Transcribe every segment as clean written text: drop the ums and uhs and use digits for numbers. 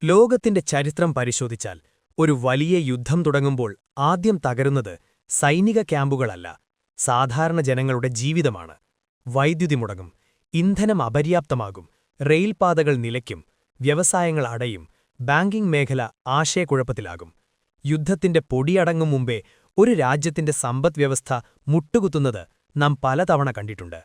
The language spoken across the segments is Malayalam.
ലോകത്തിന്റെ ചരിത്രം പരിശോധിച്ചാൽ ഒരു വലിയ യുദ്ധം തുടങ്ങുമ്പോൾ ആദ്യം തകരുന്നത് സൈനിക ക്യാമ്പുകളല്ല, സാധാരണ ജനങ്ങളുടെ ജീവിതമാണ്. വൈദ്യുതി മുടങ്ങും, ഇന്ധനം അപര്യാപ്തമാകും, റെയിൽപാതകൾ നിലയ്ക്കും, വ്യവസായങ്ങൾ അടയും, ബാങ്കിംഗ് മേഖല ആശയക്കുഴപ്പത്തിലാകും. യുദ്ധത്തിന്റെ പൊടിയടങ്ങും മുമ്പേ ഒരു രാജ്യത്തിന്റെ സമ്പദ്വ്യവസ്ഥ മുട്ടുകുത്തുന്നത് നാം പലതവണ കണ്ടിട്ടുണ്ട്.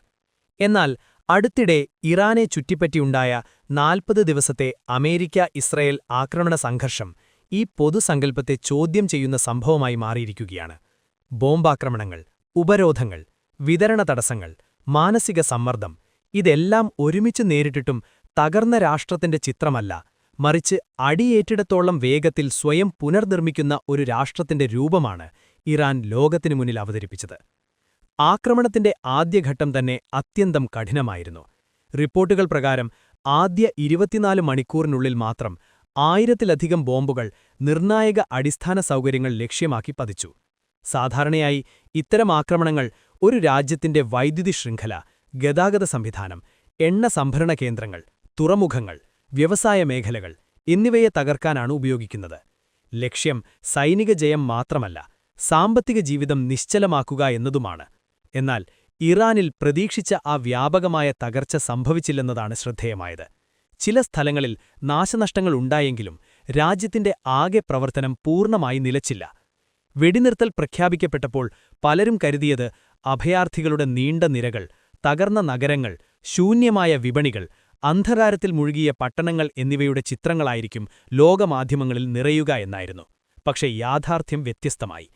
എന്നാൽ അടുത്തിടെ ഇറാനെ ചുറ്റിപ്പറ്റിയുണ്ടായ 40 ദിവസത്തെ അമേരിക്ക-ഇസ്രയേൽ ആക്രമണ സംഘർഷം ഈ പൊതുസങ്കല്പത്തെ ചോദ്യം ചെയ്യുന്ന സംഭവമായി മാറിയിരിക്കുകയാണ്. ബോംബാക്രമണങ്ങൾ, ഉപരോധങ്ങൾ, വിതരണ തടസ്സങ്ങൾ, മാനസിക സമ്മർദ്ദം ഇതെല്ലാം ഒരുമിച്ച് നേരിട്ടിട്ടും തകർന്ന രാഷ്ട്രത്തിന്റെ ചിത്രമല്ല, മറിച്ച് അടിയേറ്റിടത്തോളം വേഗത്തിൽ സ്വയം പുനർനിർമ്മിക്കുന്ന ഒരു രാഷ്ട്രത്തിന്റെ രൂപമാണ് ഇറാൻ ലോകത്തിനു മുന്നിൽ അവതരിപ്പിച്ചത്. ആക്രമണത്തിന്റെ ആദ്യഘട്ടം തന്നെ അത്യന്തം കഠിനമായിരുന്നു. റിപ്പോർട്ടുകൾ പ്രകാരം ആദ്യ 24 മണിക്കൂറിനുള്ളിൽ മാത്രം 1000-ലധികം ബോംബുകൾ നിർണായക അടിസ്ഥാന സൗകര്യങ്ങൾ ലക്ഷ്യമാക്കി പതിച്ചു. സാധാരണയായി ഇത്തരം ആക്രമണങ്ങൾ ഒരു രാജ്യത്തിന്റെ വൈദ്യുതി ശൃംഖല, ഗതാഗത സംവിധാനം, എണ്ണ സംഭരണ കേന്ദ്രങ്ങൾ, തുറമുഖങ്ങൾ, വ്യവസായ മേഖലകൾ എന്നിവയെ തകർക്കാനാണ് ഉപയോഗിക്കുന്നത്. ലക്ഷ്യം സൈനിക ജയം മാത്രമല്ല, സാമ്പത്തിക ജീവിതം നിശ്ചലമാക്കുക എന്നതുമാണ്. എന്നാൽ ഇറാനിൽ പ്രതീക്ഷിച്ച ആ വ്യാപകമായ തകർച്ച സംഭവിച്ചില്ലെന്നതാണ് ശ്രദ്ധേയമായത്. ചില സ്ഥലങ്ങളിൽ നാശനഷ്ടങ്ങൾ ഉണ്ടായെങ്കിലും രാജ്യത്തിന്റെ ആകെ പ്രവർത്തനം പൂർണ്ണമായി നിലച്ചില്ല. വെടിനിർത്തൽ പ്രഖ്യാപിക്കപ്പെട്ടപ്പോൾ പലരും കരുതിയത് അഭയാർത്ഥികളുടെ നീണ്ട നിരകൾ, തകർന്ന നഗരങ്ങൾ, ശൂന്യമായ വിപണികൾ, അന്ധകാരത്തിൽ മുഴുകിയ പട്ടണങ്ങൾ എന്നിവയുടെ ചിത്രങ്ങളായിരിക്കും ലോകമാധ്യമങ്ങളിൽ നിറയുക എന്നായിരുന്നു. പക്ഷേ യാഥാർത്ഥ്യം വ്യത്യസ്തമായി.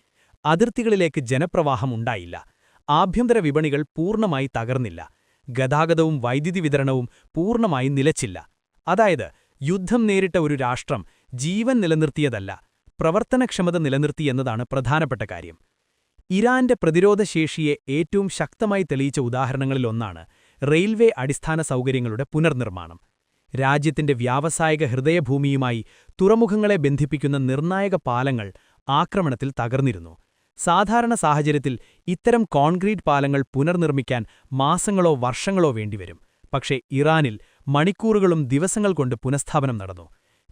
അതിർത്തികളിലേക്ക് ജനപ്രവാഹം ഉണ്ടായില്ല. ആഭ്യന്തര വിപണികൾ പൂർണ്ണമായി തകർന്നില്ല. ഗതാഗതവും വൈദ്യുതി വിതരണവും പൂർണ്ണമായി നിലച്ചില്ല. അതായത് യുദ്ധം നേരിട്ട ഒരു രാഷ്ട്രം ജീവൻ നിലനിർത്തിയതല്ല, പ്രവർത്തനക്ഷമത നിലനിർത്തിയെന്നതാണ് പ്രധാനപ്പെട്ട കാര്യം. ഇറാന്റെ പ്രതിരോധശേഷിയെ ഏറ്റവും ശക്തമായി തെളിയിച്ച ഉദാഹരണങ്ങളിലൊന്നാണ് റെയിൽവേ അടിസ്ഥാന സൗകര്യങ്ങളുടെ പുനർനിർമ്മാണം. രാജ്യത്തിന്റെ വ്യാവസായിക ഹൃദയഭൂമിയുമായി തുറമുഖങ്ങളെ ബന്ധിപ്പിക്കുന്ന നിർണായക പാലങ്ങൾ ആക്രമണത്തിൽ തകർന്നിരുന്നു. സാധാരണ സാഹചര്യത്തിൽ ഇത്തരം കോൺക്രീറ്റ് പാലങ്ങൾ പുനർനിർമ്മിക്കാൻ മാസങ്ങളോ വർഷങ്ങളോ വേണ്ടിവരും. പക്ഷേ ഇറാനിൽ മണിക്കൂറുകളും ദിവസങ്ങൾ കൊണ്ട് പുനഃസ്ഥാപനം നടന്നു.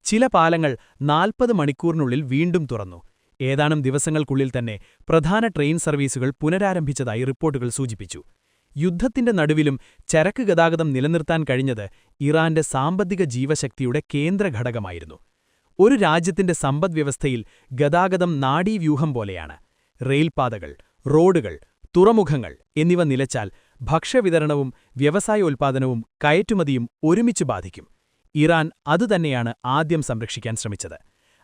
ചില പാലങ്ങൾ 40 മണിക്കൂറിനുള്ളിൽ വീണ്ടും തുറന്നു. ഏതാനും ദിവസങ്ങൾക്കുള്ളിൽ തന്നെ പ്രധാന ട്രെയിൻ സർവീസുകൾ പുനരാരംഭിച്ചതായി റിപ്പോർട്ടുകൾ സൂചിപ്പിച്ചു. യുദ്ധത്തിന്റെ നടുവിലും ചരക്ക് ഗതാഗതം നിലനിർത്താൻ കഴിഞ്ഞത് ഇറാന്റെ സാമ്പത്തിക ജീവശക്തിയുടെ കേന്ദ്രഘടകമായിരുന്നു. ഒരു രാജ്യത്തിന്റെ സമ്പദ്വ്യവസ്ഥയിൽ ഗതാഗതം നാഡീവ്യൂഹം പോലെയാണ്. റെയിൽപാതകൾ, റോഡുകൾ, തുറമുഖങ്ങൾ എന്നിവ നിലച്ചാൽ ഭക്ഷ്യവിതരണവും വ്യവസായോൽപാദനവും കയറ്റുമതിയും ഒരുമിച്ച് ബാധിക്കും. ഇറാൻ അതുതന്നെയാണ് ആദ്യം സംരക്ഷിക്കാൻ ശ്രമിച്ചത്.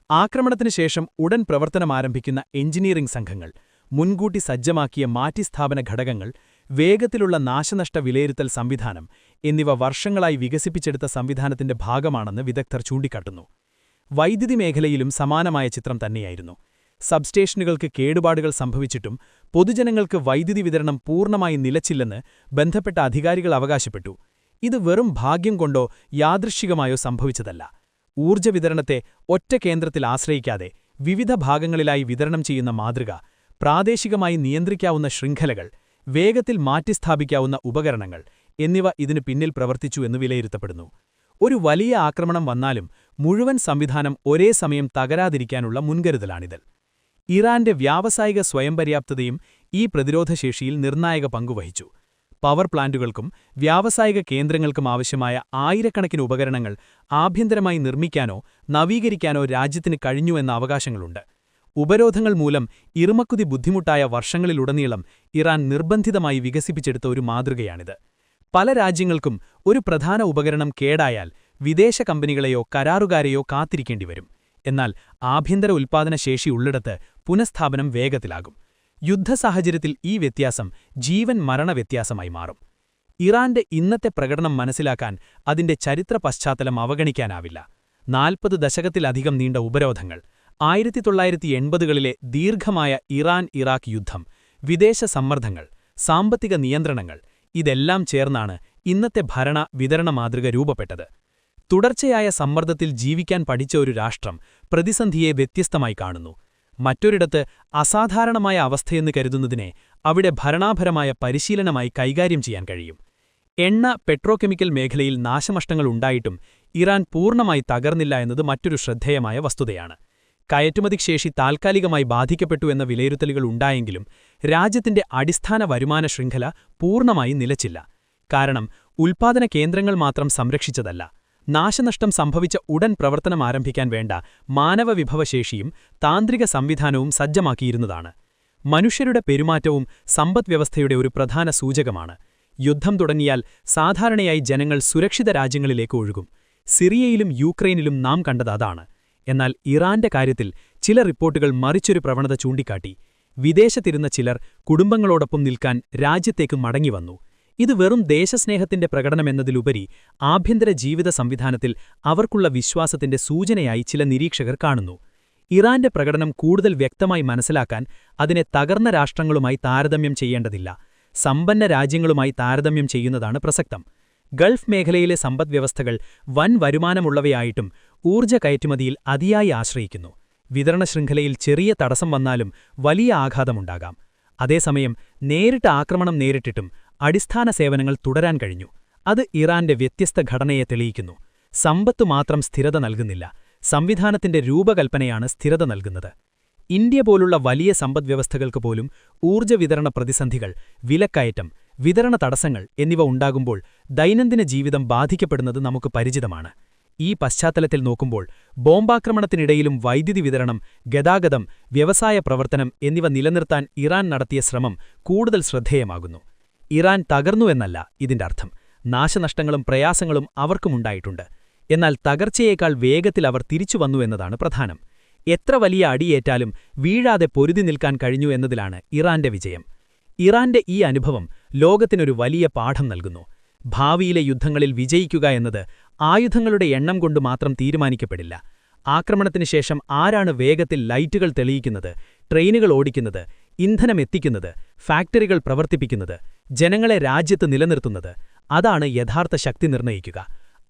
ആക്രമണത്തിന് ശേഷം ഉടൻ പ്രവർത്തനമാരംഭിക്കുന്ന എഞ്ചിനീയറിംഗ് സംഘങ്ങൾ, മുൻകൂട്ടി സജ്ജമാക്കിയ മാറ്റിസ്ഥാപന ഘടകങ്ങൾ, വേഗത്തിലുള്ള നാശനഷ്ട വിലയിരുത്തൽ സംവിധാനം എന്നിവ വർഷങ്ങളായി വികസിപ്പിച്ചെടുത്ത സംവിധാനത്തിന്റെ ഭാഗമാണെന്ന് വിദഗ്ധർ ചൂണ്ടിക്കാട്ടുന്നു. വൈദ്യുതി മേഖലയിലും സമാനമായ ചിത്രം തന്നെയായിരുന്നു. സബ്സ്റ്റേഷനുകൾക്ക് കേടുപാടുകൾ സംഭവിച്ചിട്ടും പൊതുജനങ്ങൾക്ക് വൈദ്യുതി വിതരണം പൂർണ്ണമായി നിലച്ചില്ലെന്ന് ബന്ധപ്പെട്ട അധികാരികൾ അവകാശപ്പെട്ടു. ഇത് വെറും ഭാഗ്യം കൊണ്ടോ യാദൃശ്ചികമായോ സംഭവിച്ചതല്ല. ഊർജ്ജ വിതരണത്തെ ഒറ്റ കേന്ദ്രത്തിൽ ആശ്രയിക്കാതെ വിവിധ ഭാഗങ്ങളിലായി വിതരണം ചെയ്യുന്ന മാതൃക, പ്രാദേശികമായി നിയന്ത്രിക്കാവുന്ന ശൃംഖലകൾ, വേഗത്തിൽ മാറ്റിസ്ഥാപിക്കാവുന്ന ഉപകരണങ്ങൾ എന്നിവ ഇതിനു പിന്നിൽ പ്രവർത്തിച്ചു എന്ന് വിലയിരുത്തപ്പെടുന്നു. ഒരു വലിയ ആക്രമണം വന്നാലും മുഴുവൻ സംവിധാനം ഒരേ സമയം തകരാതിരിക്കാനുള്ള മുൻകരുതലാണിത്. ഇറാന്റെ വ്യാവസായിക സ്വയംപര്യാപ്തതയും ഈ പ്രതിരോധശേഷിയിൽ നിർണായക പങ്കുവഹിച്ചു. പവർ പ്ലാന്റുകൾക്കും വ്യാവസായിക കേന്ദ്രങ്ങൾക്കും ആവശ്യമായ ആയിരക്കണക്കിന് ഉപകരണങ്ങൾ ആഭ്യന്തരമായി നിർമ്മിക്കാനോ നവീകരിക്കാനോ രാജ്യത്തിന് കഴിഞ്ഞുവെന്ന അവകാശങ്ങളുണ്ട്. ഉപരോധങ്ങൾ മൂലം ഇറുമക്കുതി ബുദ്ധിമുട്ടായ വർഷങ്ങളിലുടനീളം ഇറാൻ നിർബന്ധിതമായി വികസിപ്പിച്ചെടുത്ത ഒരു മാതൃകയാണിത്. പല രാജ്യങ്ങൾക്കും ഒരു പ്രധാന ഉപകരണം കേടായാൽ വിദേശ കമ്പനികളെയോ കരാറുകാരെയോ കാത്തിരിക്കേണ്ടിവരും. എന്നാൽ ആഭ്യന്തര ഉൽപ്പാദനശേഷി ഉള്ളിടത്ത് പുനഃസ്ഥാപനം വേഗത്തിലാകും. യുദ്ധസാഹചര്യത്തിൽ ഈ വ്യത്യാസം ജീവൻ മരണ വ്യത്യാസമായി മാറും. ഇറാന്റെ ഇന്നത്തെ പ്രകടനം മനസ്സിലാക്കാൻ അതിന്റെ ചരിത്ര പശ്ചാത്തലം അവഗണിക്കാനാവില്ല. 40 ദശകത്തിലധികം നീണ്ട ഉപരോധങ്ങൾ, 1980കളിലെ ദീർഘമായ ഇറാൻ-ഇറാഖ് യുദ്ധം, വിദേശ സമ്മർദ്ദങ്ങൾ, സാമ്പത്തിക നിയന്ത്രണങ്ങൾ ഇതെല്ലാം ചേർന്നാണ് ഇന്നത്തെ ഭരണ വിതരണ മാതൃക രൂപപ്പെട്ടത്. തുടർച്ചയായ സമ്മർദ്ദത്തിൽ ജീവിക്കാൻ പഠിച്ച ഒരു രാഷ്ട്രം പ്രതിസന്ധിയെ വ്യത്യസ്തമായി കാണുന്നു. മറ്റൊരിടത്ത് അസാധാരണമായ അവസ്ഥയെന്ന് കരുതുന്നതിനെ അവിടെ ഭരണാപരമായ പരിശീലനമായി കൈകാര്യം ചെയ്യാൻ കഴിയും. എണ്ണ പെട്രോകെമിക്കൽ മേഖലയിൽ നാശനഷ്ടങ്ങൾ ഉണ്ടായിട്ടും ഇറാൻ പൂർണ്ണമായി തകർന്നില്ല എന്നത് മറ്റൊരു ശ്രദ്ധേയമായ വസ്തുതയാണ്. കയറ്റുമതിശേഷി താൽക്കാലികമായി ബാധിക്കപ്പെട്ടു എന്ന വിലയിരുത്തലുകൾ ഉണ്ടായെങ്കിലും രാജ്യത്തിന്റെ അടിസ്ഥാന വരുമാന ശൃംഖല പൂർണ്ണമായി നിലച്ചില്ല. കാരണം ഉൽപ്പാദന കേന്ദ്രങ്ങൾ മാത്രം സംരക്ഷിച്ചതല്ല, നാശനഷ്ടം സംഭവിച്ച ഉടൻ പ്രവർത്തനം ആരംഭിക്കാൻ വേണ്ട മാനവവിഭവശേഷിയും താന്ത്രിക സംവിധാനവും സജ്ജമാക്കിയിരുന്നതാണ്. മനുഷ്യരുടെ പെരുമാറ്റവും സമ്പദ്വ്യവസ്ഥയുടെ ഒരു പ്രധാന സൂചകമാണ്. യുദ്ധം തുടങ്ങിയാൽ സാധാരണയായി ജനങ്ങൾ സുരക്ഷിത രാജ്യങ്ങളിലേക്ക് ഒഴുകും. സിറിയയിലും യൂക്രൈനിലും നാം കണ്ടത് അതാണ്. എന്നാൽ ഇറാന്റെ കാര്യത്തിൽ ചില റിപ്പോർട്ടുകൾ മറിച്ചൊരു പ്രവണത ചൂണ്ടിക്കാട്ടി. വിദേശത്തിരുന്ന ചിലർ കുടുംബങ്ങളോടൊപ്പം നിൽക്കാൻ രാജ്യത്തേക്ക് മടങ്ങിവന്നു. ഇത് വെറും ദേശസ്നേഹത്തിന്റെ പ്രകടനമെന്നതിലുപരി ആഭ്യന്തര ജീവിത സംവിധാനത്തിൽ അവർക്കുള്ള വിശ്വാസത്തിന്റെ സൂചനയായി ചില നിരീക്ഷകർ കാണുന്നു. ഇറാന്റെ പ്രകടനം കൂടുതൽ വ്യക്തമായി മനസ്സിലാക്കാൻ അതിനെ തകർന്ന രാഷ്ട്രങ്ങളുമായി താരതമ്യം ചെയ്യേണ്ടതില്ല, സമ്പന്ന രാജ്യങ്ങളുമായി താരതമ്യം ചെയ്യുന്നതാണ് പ്രസക്തം. ഗൾഫ് മേഖലയിലെ സമ്പദ്വ്യവസ്ഥകൾ വൻ വരുമാനമുള്ളവയായിട്ടും ഊർജ്ജ കയറ്റുമതിയിൽ അതിയായി ആശ്രയിക്കുന്നു. വിതരണ ശൃംഖലയിൽ ചെറിയ തടസ്സം വന്നാലും വലിയ ആഘാതമുണ്ടാകാം. അതേസമയം നേരിട്ട് ആക്രമണം നേരിട്ടിട്ടും അടിസ്ഥാന സേവനങ്ങൾ തുടരാൻ കഴിഞ്ഞു. അത് ഇറാന്റെ വ്യത്യസ്ത ഘടനയെ തെളിയിക്കുന്നു. സമ്പത്തു മാത്രം സ്ഥിരത നൽകുന്നില്ല, സംവിധാനത്തിന്റെ രൂപകൽപ്പനയാണ് സ്ഥിരത നൽകുന്നത്. ഇന്ത്യ പോലുള്ള വലിയ സമ്പദ്വ്യവസ്ഥകൾക്ക് പോലും ഊർജ്ജ വിതരണ പ്രതിസന്ധികൾ, വിലക്കയറ്റം, വിതരണ തടസ്സങ്ങൾ എന്നിവ ഉണ്ടാകുമ്പോൾ ദൈനംദിന ജീവിതം ബാധിക്കപ്പെടുന്നത് നമുക്ക് പരിചിതമാണ്. ഈ പശ്ചാത്തലത്തിൽ നോക്കുമ്പോൾ ബോംബാക്രമണത്തിനിടയിലും വൈദ്യുതി വിതരണം, ഗതാഗതം, വ്യവസായ പ്രവർത്തനം എന്നിവ നിലനിർത്താൻ ഇറാൻ നടത്തിയ ശ്രമം കൂടുതൽ ശ്രദ്ധേയമാകുന്നു. ഇറാൻ തകർന്നുവെന്നല്ല ഇതിന്റെ അർത്ഥം. നാശനഷ്ടങ്ങളും പ്രയാസങ്ങളും അവർക്കുമുണ്ടായിട്ടുണ്ട്. എന്നാൽ തകർച്ചയേക്കാൾ വേഗത്തിൽ അവർ തിരിച്ചുവന്നു എന്നതാണ് പ്രധാനം. എത്ര വലിയ അടിയേറ്റാലും വീഴാതെ പൊരുതി നിൽക്കാൻ കഴിഞ്ഞു എന്നതിലാണ് ഇറാന്റെ വിജയം. ഇറാന്റെ ഈ അനുഭവം ലോകത്തിനൊരു വലിയ പാഠം നൽകുന്നു. ഭാവിയിലെ യുദ്ധങ്ങളിൽ വിജയിക്കുക എന്നത് ആയുധങ്ങളുടെ എണ്ണം കൊണ്ട് മാത്രം തീരുമാനിക്കപ്പെടില്ല. ആക്രമണത്തിനു ശേഷം ആരാണ് വേഗത്തിൽ ലൈറ്റുകൾ തെളിയിക്കുന്നത്, ട്രെയിനുകൾ ഓടിക്കുന്നത്, ഇന്ധനം എത്തിക്കുന്നത്, ഫാക്ടറികൾ പ്രവർത്തിപ്പിക്കുന്നത്, ജനങ്ങളെ രാജ്യത്ത് നിലനിർത്തുന്നത്, അതാണ് യഥാർത്ഥ ശക്തി നിർണ്ണയിക്കുക.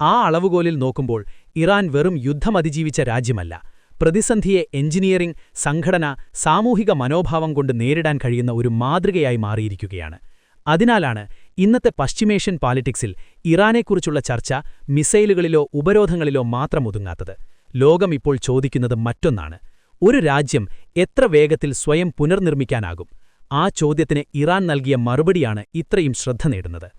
ആ അളവുകോലിൽ നോക്കുമ്പോൾ ഇറാൻ വെറും യുദ്ധമതിജീവിച്ച രാജ്യമല്ല, പ്രതിസന്ധിയെ എഞ്ചിനീയറിംഗ്, സംഘടന, സാമൂഹിക മനോഭാവം കൊണ്ട് നേരിടാൻ കഴിയുന്ന ഒരു മാതൃകയായി മാറിയിരിക്കുകയാണ്. അതിനാലാണ് ഇന്നത്തെ പശ്ചിമേഷ്യൻ പോളിറ്റിക്സിൽ ഇറാനെക്കുറിച്ചുള്ള ചർച്ച മിസൈലുകളിലോ ഉപരോധങ്ങളിലോ മാത്രം ഒതുങ്ങാത്തത്. ലോകം ഇപ്പോൾ ചോദിക്കുന്നത് മറ്റൊന്നാണ്: ഒരു രാജ്യം എത്ര വേഗത്തിൽ സ്വയം പുനർനിർമ്മിക്കാനാകും? ആ ചോദ്യത്തിന് ഇറാൻ നൽകിയ മറുപടിയാണ് ഇത്രയും ശ്രദ്ധ നേടുന്നത്.